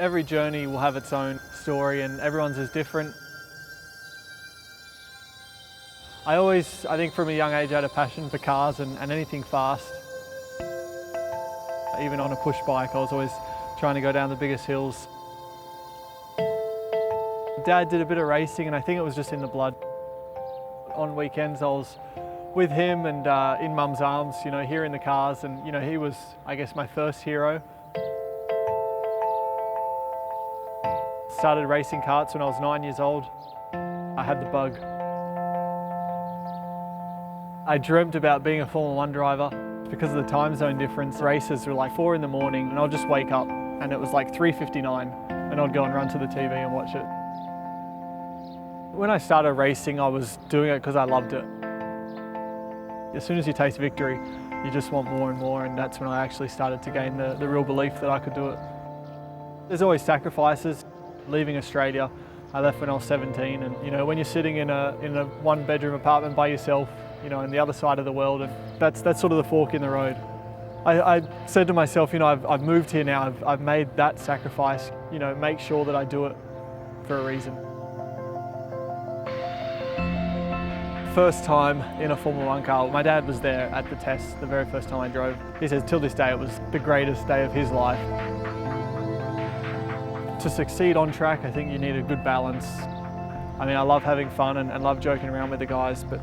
Every journey will have its own story and everyone's is different. I think from a young age I had a passion for cars and anything fast. Even on a push bike I was always trying to go down the biggest hills. Dad did a bit of racing and I think it was just in the blood. On weekends I was with him and in Mum's arms, you know, here in the cars, and you know, he was, I guess, my first hero. Started racing karts when I was 9 years old. I had the bug. I dreamt about being a Formula 1 driver. Because of the time zone difference, races were like 4 in the morning and I'd just wake up and it was like 3:59 and I'd go and run to the TV and watch it. When I started racing, I was doing it because I loved it. As soon as you taste victory, you just want more and more, and that's when I actually started to gain the real belief that I could do it. There's always sacrifices. Leaving Australia, I left when I was 17, and you know, when you're sitting in a one-bedroom apartment by yourself, you know, on the other side of the world, and that's sort of the fork in the road. I said to myself, you know, I've moved here now, I've made that sacrifice, you know, make sure that I do it for a reason. First time in a Formula 1 car, my dad was there at the test the very first time I drove. He says till this day it was the greatest day of his life. To succeed on track, I think you need a good balance. I mean, I love having fun and love joking around with the guys, but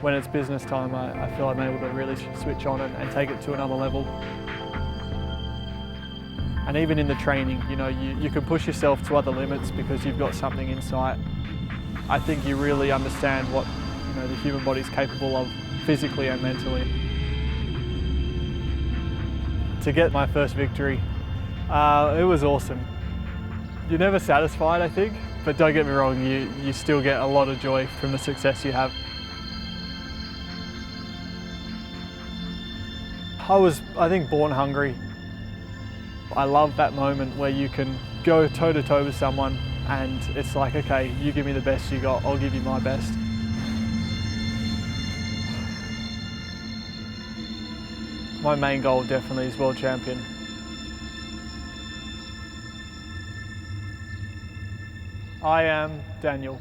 when it's business time, I feel I'm able to really switch on and take it to another level. And even in the training, you know, you can push yourself to other limits because you've got something in sight. I think you really understand what, you know, the human body's capable of physically and mentally. To get my first victory, it was awesome. You're never satisfied, I think, but don't get me wrong, you still get a lot of joy from the success you have. I was, I think, born hungry. I love that moment where you can go toe-to-toe with someone and it's like, okay, you give me the best you got, I'll give you my best. My main goal definitely is world champion. I am Daniel.